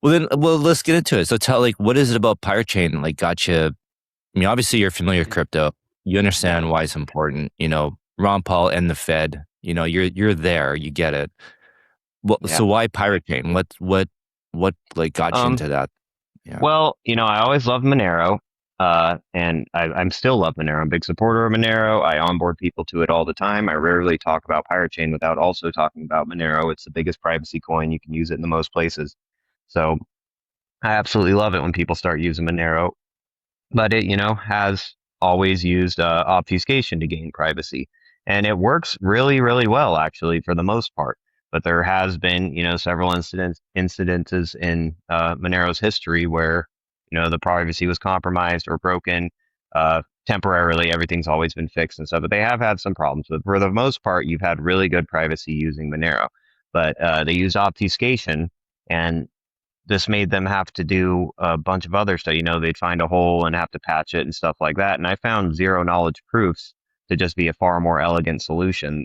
Well, let's get into it. So tell, like, what is it about THORChain, like, got you? I mean, obviously you're familiar with crypto. You Yeah. understand why it's important. Ron Paul and the Fed. You're there. You get it. Well, Yeah. so why THORChain? What like got you Um, into that? Yeah. well, I always loved Monero. And I'm still love Monero. I'm a big supporter of Monero. I onboard people to it all the time. I rarely talk about Pirate Chain without also talking about Monero. It's the biggest privacy coin. You can use it in the most places. So I absolutely love it when people start using Monero. But it, has always used obfuscation to gain privacy. And it works really, really well, actually, for the most part. But there has been, several incidences in Monero's history where, the privacy was compromised or broken temporarily. Everything's always been fixed and stuff. But they have had some problems. But for the most part, you've had really good privacy using Monero. But they used obfuscation, and this made them have to do a bunch of other stuff. They'd find a hole and have to patch it and stuff like that. And I found zero knowledge proofs to just be a far more elegant solution.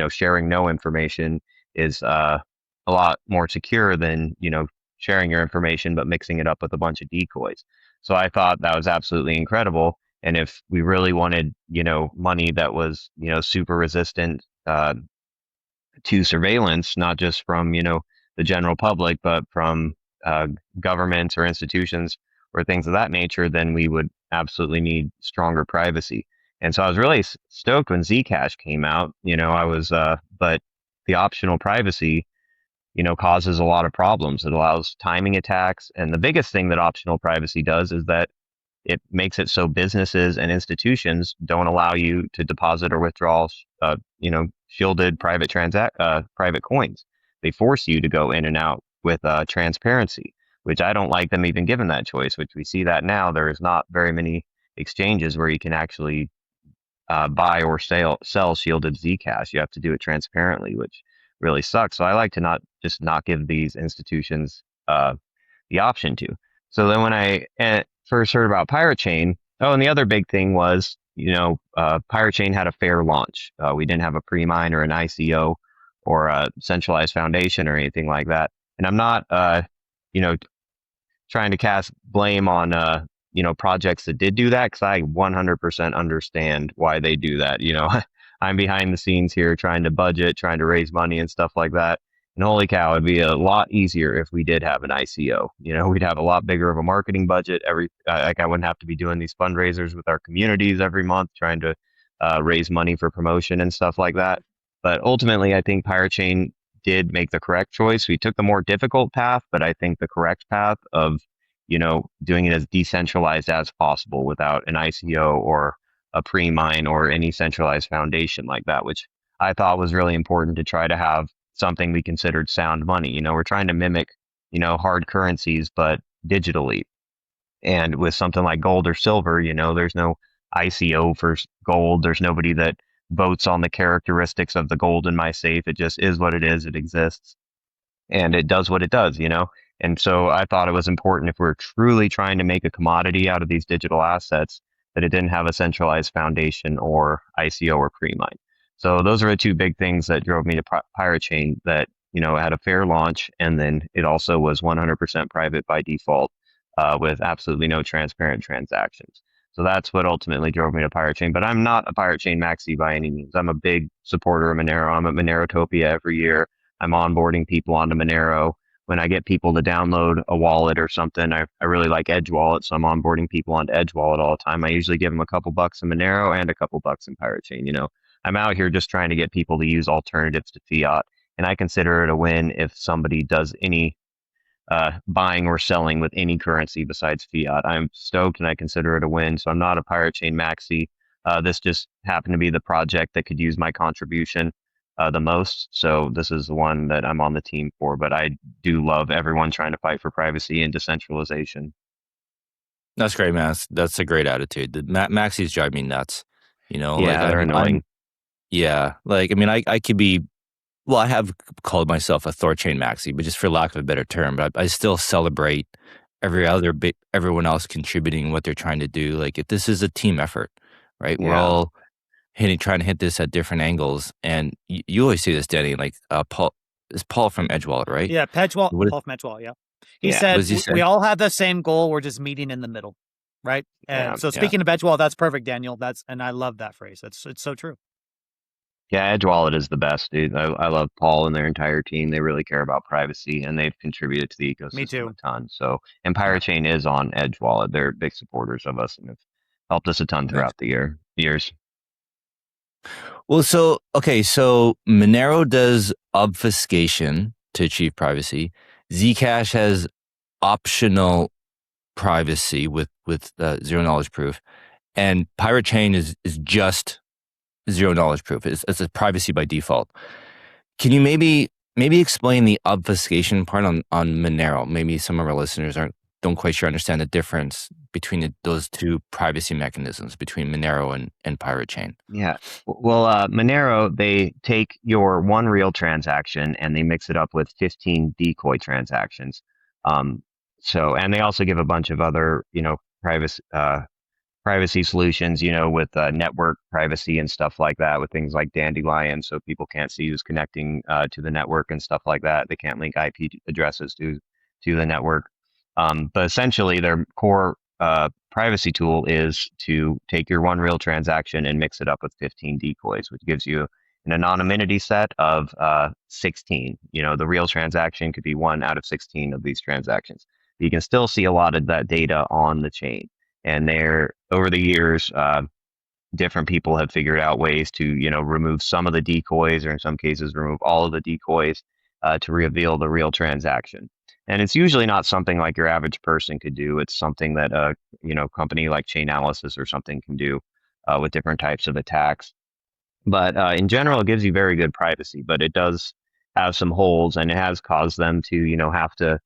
Sharing no information is a lot more secure than, sharing your information, but mixing it up with a bunch of decoys. So I thought that was absolutely incredible. And if we really wanted, money that was, super resistant, to surveillance, not just from, the general public, but from uh, governments or institutions or things of that nature, then we would absolutely need stronger privacy. And so I was really stoked when Zcash came out. But the optional privacy, causes a lot of problems. It allows timing attacks. And the biggest thing that optional privacy does is that it makes it so businesses and institutions don't allow you to deposit or withdraw, shielded private coins. They force you to go in and out with transparency, which I don't like them even given that choice. Which we see that now there is not very many exchanges where you can actually buy or sell shielded Zcash. You have to do it transparently, which really sucks. So I like to not give these institutions the option to. So then when I first heard about Pirate Chain, oh, and the other big thing was, Pirate Chain had a fair launch. We didn't have a pre-mine or an ICO or a centralized foundation or anything like that. And I'm not, you know, trying to cast blame on, projects that did do that, because I 100% understand why they do that. I'm behind the scenes here trying to budget, trying to raise money and stuff like that. And holy cow, it'd be a lot easier if we did have an ICO. We'd have a lot bigger of a marketing budget. Like I wouldn't have to be doing these fundraisers with our communities every month, trying to raise money for promotion and stuff like that. But ultimately, I think Pirate Chain did make the correct choice. We took the more difficult path, but I think the correct path of, doing it as decentralized as possible without an ICO or a pre-mine or any centralized foundation like that, which I thought was really important to try to have something we considered sound money. We're trying to mimic, hard currencies, but digitally. And with something like gold or silver, there's no ICO for gold. There's nobody that votes on the characteristics of the gold in my safe. It just is what it is. It exists and it does what it does. And so I thought it was important, if we're truly trying to make a commodity out of these digital assets, that it didn't have a centralized foundation or ICO or pre-mine. So those are the two big things that drove me to Pirate Chain, that, it had a fair launch, and then it also was 100% private by default, with absolutely no transparent transactions. So that's what ultimately drove me to Pirate Chain. But I'm not a Pirate Chain maxi by any means. I'm a big supporter of Monero. I'm at Monerotopia every year. I'm onboarding people onto Monero. When I get people to download a wallet or something, I really like Edge Wallet, so I'm onboarding people onto Edge Wallet all the time. I usually give them a couple bucks in Monero and a couple bucks in Pirate Chain. I'm out here just trying to get people to use alternatives to fiat, and I consider it a win if somebody does any buying or selling with any currency besides fiat. I'm stoked and I consider it a win. So I'm not a Pirate Chain maxi. This just happened to be the project that could use my contribution the most. So this is the one that I'm on the team for. But I do love everyone trying to fight for privacy and decentralization. That's great, man. That's a great attitude. The maxis drive me nuts. Like, Yeah, I they're mean, annoying. yeah, like, I mean, I could be, well, I have called myself a THORChain maxi, but just for lack of a better term, but I still celebrate everyone else contributing what they're trying to do. Like, if this is a team effort, right? We're Yeah. all trying to hit this at different angles. And you always say this, Danny, like, Paul from Edgewallet, right? Yeah, What is, Paul from Edgewall, yeah. He Yeah. said What does he we say? all have the same goal. We're just meeting in the middle, right? Yeah. And so Yeah. speaking of Edgewall, that's perfect, Daniel. And I love that phrase. It's so true. Yeah, Edge Wallet is the best, dude. I love Paul and their entire team. They really care about privacy and they've contributed to the Me ecosystem a too. ton. So, and Yeah. Chain is on Edge Wallet. They're big supporters of us and have helped us a ton Nice. throughout the years. Well, so okay, so Monero does obfuscation to achieve privacy. Zcash has optional privacy with zero knowledge proof, and Pirate Chain is just zero knowledge proof. It's a privacy by default. Can you maybe explain the obfuscation part on Monero? Maybe some of our listeners don't quite sure understand the difference between those two privacy mechanisms between Monero and Pirate Chain. Yeah. Well, Monero, they take your one real transaction and they mix it up with 15 decoy transactions. Um, and they also give a bunch of other, privacy solutions, with network privacy and stuff like that, with things like Dandelion, so people can't see who's connecting to the network and stuff like that. They can't link IP addresses to the network. But essentially, their core privacy tool is to take your one real transaction and mix it up with 15 decoys, which gives you an anonymity set of 16. The real transaction could be one out of 16 of these transactions. You can still see a lot of that data on the chain. And over the years, different people have figured out ways to, remove some of the decoys, or in some cases, remove all of the decoys to reveal the real transaction. And it's usually not something like your average person could do. It's something that a, company like Chainalysis or something can do with different types of attacks. But in general, it gives you very good privacy, but it does have some holes, and it has caused them to, have to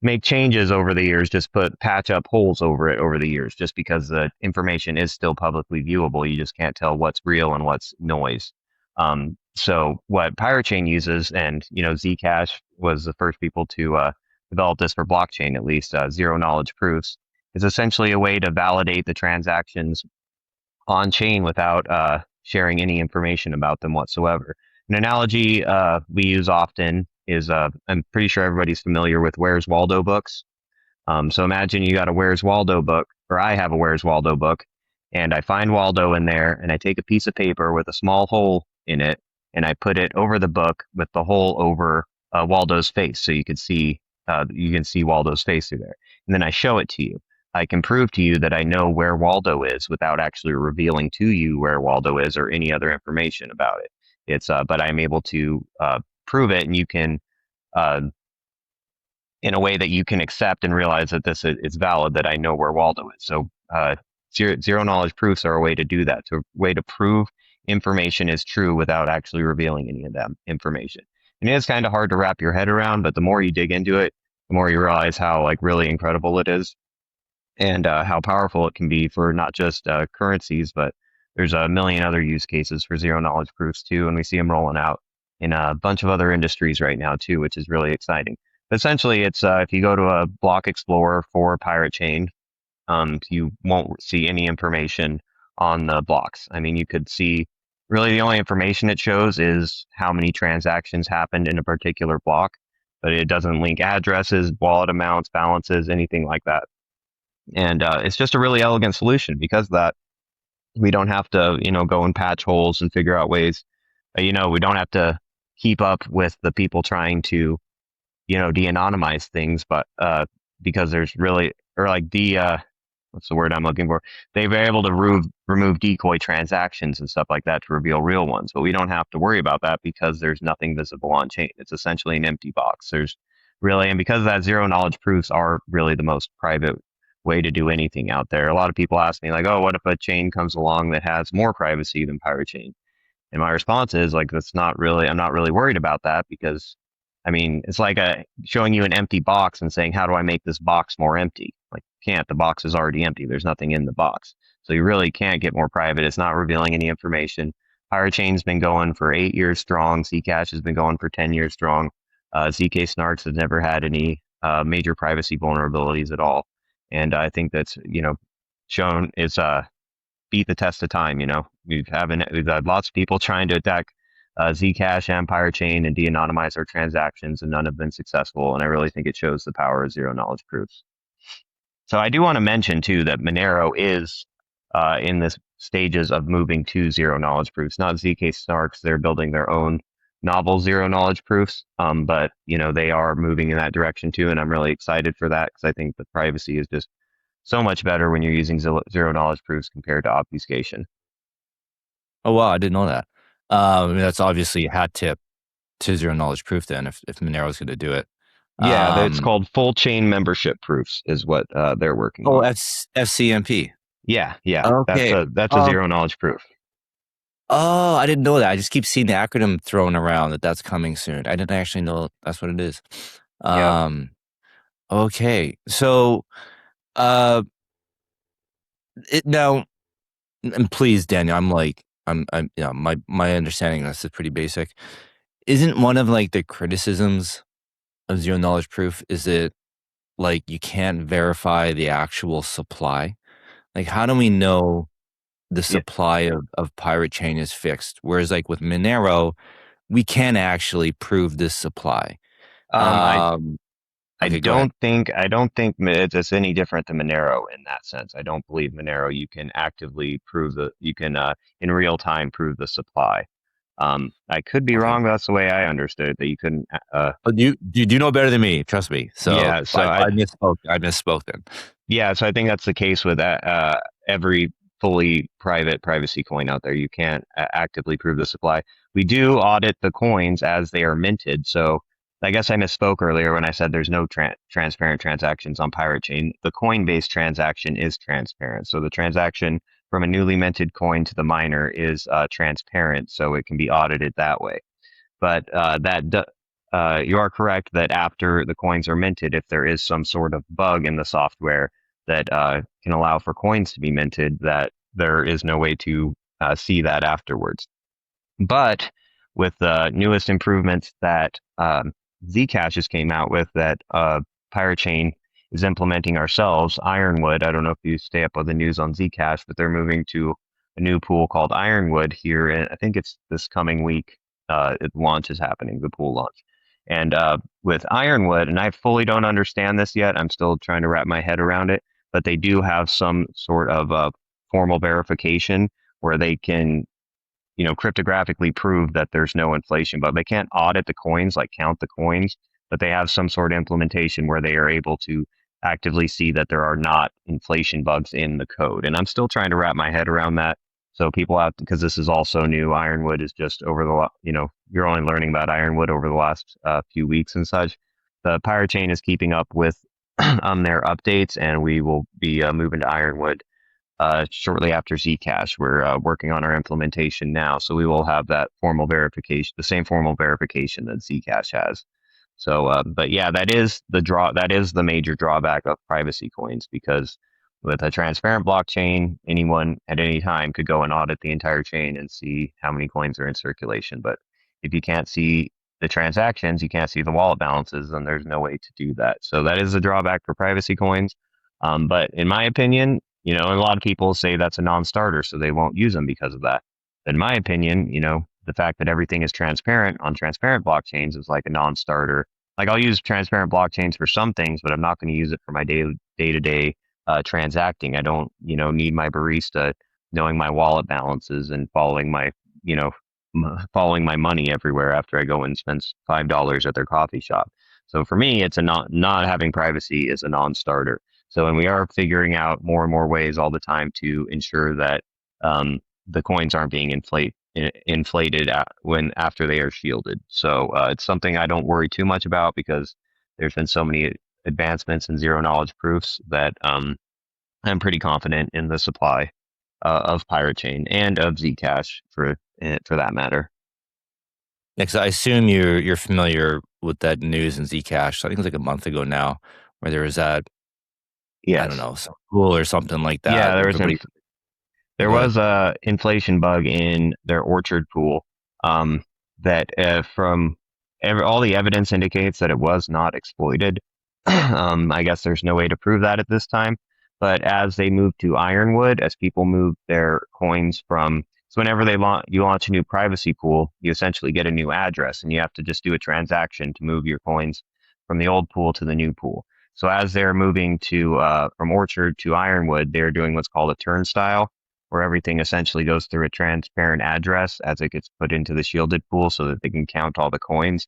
make changes over the years, just patch up holes over it over the years, just because the information is still publicly viewable. You just can't tell what's real and what's noise. So what Pirate Chain uses, and Zcash was the first people to develop this for blockchain, at least zero knowledge proofs, is essentially a way to validate the transactions on chain without sharing any information about them whatsoever. An analogy we use often is I'm pretty sure everybody's familiar with Where's Waldo books. So imagine you got a Where's Waldo book, or I have a Where's Waldo book, and I find Waldo in there, and I take a piece of paper with a small hole in it, and I put it over the book with the hole over Waldo's face, so you can see Waldo's face through there. And then I show it to you. I can prove to you that I know where Waldo is without actually revealing to you where Waldo is or any other information about it. But I'm able to prove it, and you can uh, in a way that you can accept and realize that this is valid, that I know where Waldo is. So zero knowledge proofs are a way to do that, to a way to prove information is true without actually revealing any of that information. And it is kind of hard to wrap your head around, but the more you dig into it, the more you realize how really incredible it is, and how powerful it can be for not just currencies, but there's a million other use cases for zero knowledge proofs too, and we see them rolling out in a bunch of other industries right now too, which is really exciting. But essentially, it's if you go to a block explorer for Pirate Chain, you won't see any information on the blocks. I mean, you could see really the only information it shows is how many transactions happened in a particular block, but it doesn't link addresses, wallet amounts, balances, anything like that. And it's just a really elegant solution because of that. We don't have to, go and patch holes and figure out ways. We don't have to keep up with the people trying to, de-anonymize things, but because there's really, or like what's the word I'm looking for? They were able to remove decoy transactions and stuff like that to reveal real ones, but we don't have to worry about that because there's nothing visible on chain. It's essentially an empty box. And because of that, zero knowledge proofs are really the most private way to do anything out there. A lot of people ask me like, oh, what if a chain comes along that has more privacy than Pirate Chain? And my response is like, I'm not really worried about that because, I mean, it's like showing you an empty box and saying, how do I make this box more empty? Like, you can't. The box is already empty. There's nothing in the box. So you really can't get more private. It's not revealing any information. Pirate Chain's been going for 8 years strong. Zcash has been going for 10 years strong. ZK Snarks has never had any major privacy vulnerabilities at all. And I think that's, shown is beat the test of time. We've had lots of people trying to attack Zcash and THORChain and de-anonymize our transactions, and none have been successful. And I really think it shows the power of zero knowledge proofs. So I do want to mention too that Monero is in the stages of moving to zero knowledge proofs. Not zk Snarks; they're building their own novel zero knowledge proofs. But they are moving in that direction too, and I'm really excited for that because I think the privacy is just so much better when you're using zero knowledge proofs compared to obfuscation. Oh wow, I didn't know that. I mean, that's obviously a hat tip to zero knowledge proof then if Monero is going to do it. Yeah, it's called full chain membership proofs is what they're working on. FCMP. Yeah, Okay. that's a zero knowledge proof. Oh, I didn't know that. I just keep seeing the acronym thrown around that's coming soon. I didn't actually know that's what it is. Yeah. Okay. So, now, and please, Daniel, I'm my understanding of this is pretty basic. Isn't one of like the criticisms of zero knowledge proof is it like you can't verify the actual supply? Like, how do we know the supply of Pirate Chain is fixed? Whereas like with Monero, we can actually prove this supply. I don't think it's any different than Monero in that sense. I don't believe Monero you can actively prove in real time prove the supply. I could be wrong, but that's the way I understood it, that you couldn't. But you know better than me, trust me. So yeah, so I misspoke then. Yeah, so I think that's the case with every fully private privacy coin out there. You can't actively prove the supply. We do audit the coins as they are minted. So I guess I misspoke earlier when I said there's no transparent transactions on Pirate Chain. The Coinbase transaction is transparent. So the transaction from a newly minted coin to the miner is transparent, so it can be audited that way. But you are correct that after the coins are minted, if there is some sort of bug in the software that can allow for coins to be minted, that there is no way to see that afterwards. But with the newest improvements that Zcash just came out with, that Pirate Chain is implementing ourselves, Ironwood. I don't know if you stay up with the news on Zcash, but they're moving to a new pool called Ironwood here. And I think it's this coming week. Launch is happening, the pool launch. And with Ironwood, and I fully don't understand this yet. I'm still trying to wrap my head around it, but they do have some sort of formal verification where they can cryptographically prove that there's no inflation, but they can't audit the coins, like count the coins, but they have some sort of implementation where they are able to actively see that there are not inflation bugs in the code. And I'm still trying to wrap my head around that. So people out, because this is also new, Ironwood is just over the, you're only learning about Ironwood over the last few weeks and such. The Pirate Chain is keeping up with their updates, and we will be moving to Ironwood shortly after Zcash. We're working on our implementation now, so we will have that formal verification, the same formal verification that Zcash has. So, but yeah, that is the major drawback of privacy coins, because with a transparent blockchain, anyone at any time could go and audit the entire chain and see how many coins are in circulation. But if you can't see the transactions, you can't see the wallet balances, then there's no way to do that. So that is a drawback for privacy coins. But in my opinion, a lot of people say that's a non-starter, so they won't use them because of that. In my opinion, the fact that everything is transparent on transparent blockchains is like a non-starter. Like, I'll use transparent blockchains for some things, but I'm not going to use it for my day-to-day transacting. I don't, need my barista knowing my wallet balances and following my money everywhere after I go and spend $5 at their coffee shop. So for me, it's not having privacy is a non-starter. So, and we are figuring out more and more ways all the time to ensure that the coins aren't being inflated after they are shielded. So it's something I don't worry too much about, because there's been so many advancements in zero knowledge proofs that I'm pretty confident in the supply of Pirate Chain and of Zcash for that matter. Next, I assume you're familiar with that news in Zcash. I think it was like a month ago now, where there was that. Yes. I don't know, some pool or something like that. Yeah, there was a inflation bug in their orchard pool that from all the evidence indicates that it was not exploited. I guess there's no way to prove that at this time. But as they move to Ironwood, as people move their coins from So whenever you launch a new privacy pool, you essentially get a new address, and you have to just do a transaction to move your coins from the old pool to the new pool. So as they're moving to from Orchard to Ironwood, they're doing what's called a turnstile, where everything essentially goes through a transparent address as it gets put into the shielded pool, so that they can count all the coins.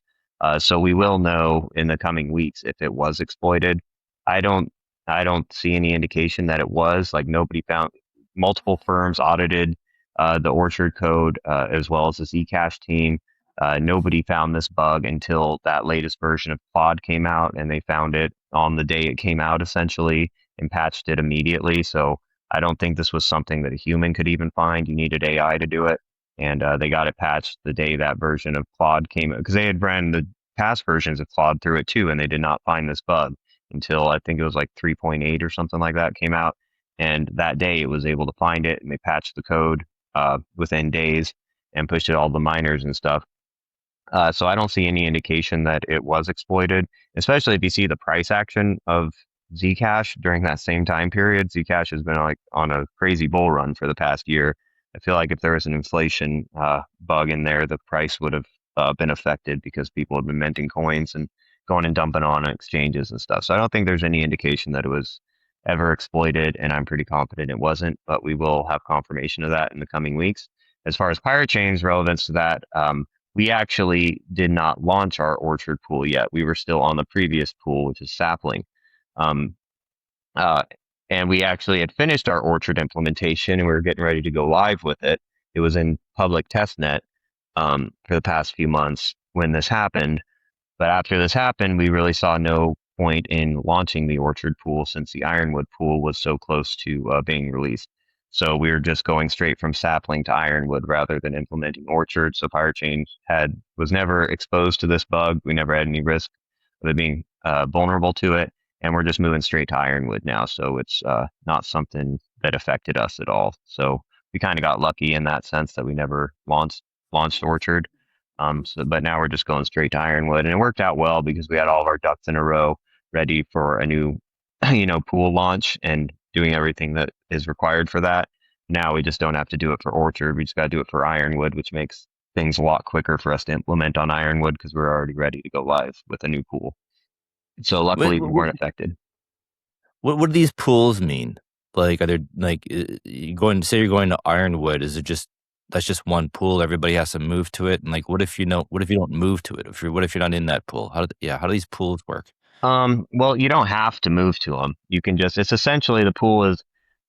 So we will know in the coming weeks if it was exploited. I don't I don't see any indication that it was. Like, nobody found. Multiple firms audited the Orchard code, as well as the Zcash team. Nobody found this bug until that latest version of Claude came out, and they found it on the day it came out, essentially, and patched it immediately. So I don't think this was something that a human could even find. You needed AI to do it, and they got it patched the day that version of Claude came out, because they had ran the past versions of Claude through it too, and they did not find this bug until I think it was like 3.8 or something like that came out. And that day it was able to find it, and they patched the code within days and pushed it all the miners and stuff. So I don't see any indication that it was exploited, especially if you see the price action of Zcash during that same time period. Zcash has been like on a crazy bull run for the past year. I feel like if there was an inflation bug in there, the price would have been affected, because people have been minting coins and going and dumping on exchanges and stuff. So I don't think there's any indication that it was ever exploited, and I'm pretty confident it wasn't, but we will have confirmation of that in the coming weeks. As far as THORChain's relevance to that, we actually did not launch our Orchard pool yet. We were still on the previous pool, which is Sapling. Um, uh, and we actually had finished our Orchard implementation, and we were getting ready to go live with it. It was in public testnet for the past few months when this happened. But after this happened, we really saw no point in launching the Orchard pool, since the Ironwood pool was so close to being released. So we were just going straight from Sapling to Ironwood rather than implementing Orchard. So THORChain was never exposed to this bug. We never had any risk of it being vulnerable to it. And we're just moving straight to Ironwood now. So it's not something that affected us at all. So we kind of got lucky in that sense that we never launched Orchard. But now we're just going straight to Ironwood, and it worked out well because we had all of our ducks in a row ready for a new, pool launch, and doing everything that is required for that. Now we just don't have to do it for Orchard. We just got to do it for Ironwood, which makes things a lot quicker for us to implement on Ironwood, because we're already ready to go live with a new pool. So What, luckily we what, weren't affected. what do these pools mean? Like, are there, like, you going, say you're going to Ironwood? Is it just, that's just one pool? Everybody has to move to it? And like, what if you don't move to it? What if you're not in that pool? How do these pools work? Well, you don't have to move to them. You can just, it's essentially, the pool is,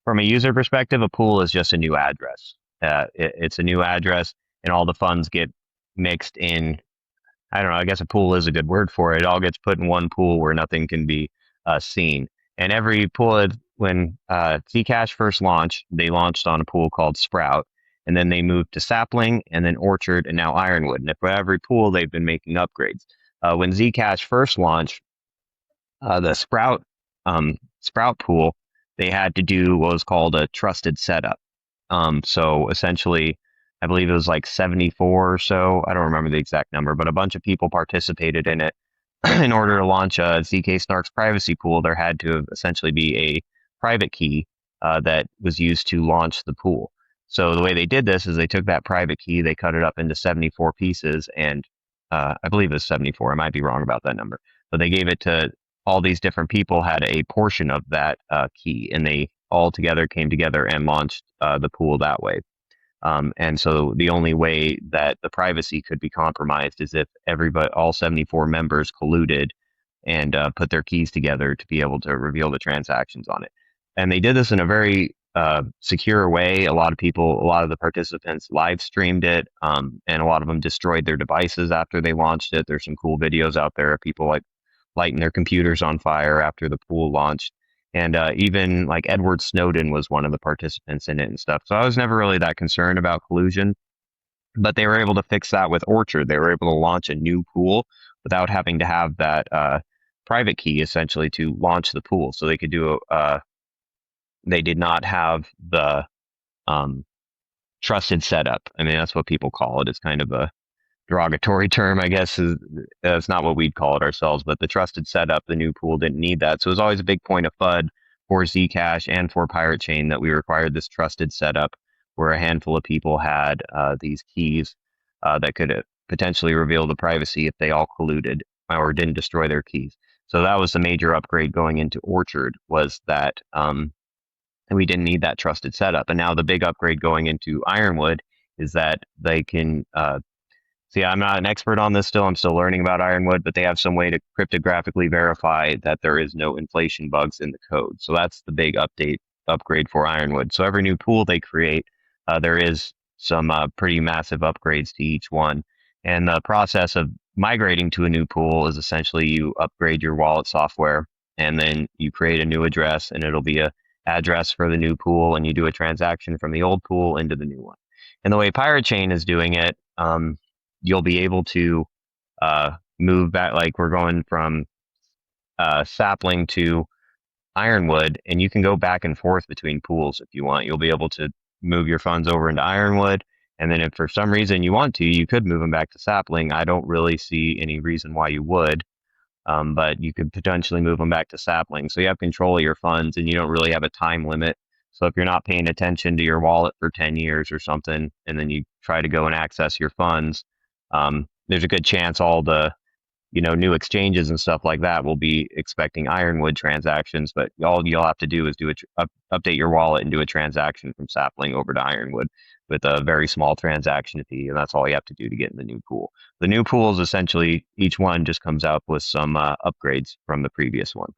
from a user perspective, a pool is just a new address. It's a new address, and all the funds get mixed in. I don't know, I guess a pool is a good word for it. It all gets put in one pool where nothing can be seen. And every pool, when Zcash first launched, they launched on a pool called Sprout, and then they moved to Sapling, and then Orchard, and now Ironwood. And for every pool, they've been making upgrades. When Zcash first launched, the Sprout pool, they had to do what was called a trusted setup. So essentially, I believe it was like 74 or so. I don't remember the exact number, but a bunch of people participated in it. In order to launch a ZK Snark's privacy pool, there had to essentially be a private key that was used to launch the pool. So the way they did this is they took that private key, they cut it up into 74 pieces, and I believe it was 74. I might be wrong about that number, but they gave it to all these different people, had a portion of that key, and they all together came together and launched the pool that way. And so the only way that the privacy could be compromised is if all 74 members colluded and put their keys together to be able to reveal the transactions on it. And they did this in a very secure way. A lot of the participants live streamed it, and a lot of them destroyed their devices after they launched it. There's some cool videos out there of people like lighting their computers on fire after the pool launched. And even like Edward Snowden was one of the participants in it and stuff. So I was never really that concerned about collusion, but they were able to fix that with Orchard. They were able to launch a new pool without having to have that private key essentially to launch the pool. So they could do they did not have the trusted setup. I mean, that's what people call it. It's kind of a derogatory term, I guess. That's not what we'd call it ourselves, but the trusted setup, the new pool didn't need that. So it was always a big point of FUD for Zcash and for THORChain that we required this trusted setup where a handful of people had these keys that could potentially reveal the privacy if they all colluded or didn't destroy their keys. So that was the major upgrade going into Orchard, was that we didn't need that trusted setup. And now the big upgrade going into Ironwood is that they can see, I'm not an expert on this still. I'm still learning about Ironwood, but they have some way to cryptographically verify that there is no inflation bugs in the code. So that's the big upgrade for Ironwood. So every new pool they create, there is some pretty massive upgrades to each one. And the process of migrating to a new pool is essentially you upgrade your wallet software, and then you create a new address, and it'll be a address for the new pool, and you do a transaction from the old pool into the new one. And the way THORChain is doing it, you'll be able to move back, like we're going from Sapling to Ironwood, and you can go back and forth between pools if you want. You'll be able to move your funds over into Ironwood, and then if for some reason you want to, you could move them back to Sapling. I don't really see any reason why you would, but you could potentially move them back to Sapling. So you have control of your funds, and you don't really have a time limit. So if you're not paying attention to your wallet for 10 years or something, and then you try to go and access your funds, there's a good chance all the new exchanges and stuff like that will be expecting Ironwood transactions, but all you'll have to do is update your wallet and do a transaction from Sapling over to Ironwood with a very small transaction fee, and that's all you have to do to get in the new pool. The new pool is essentially, each one just comes out with some upgrades from the previous one.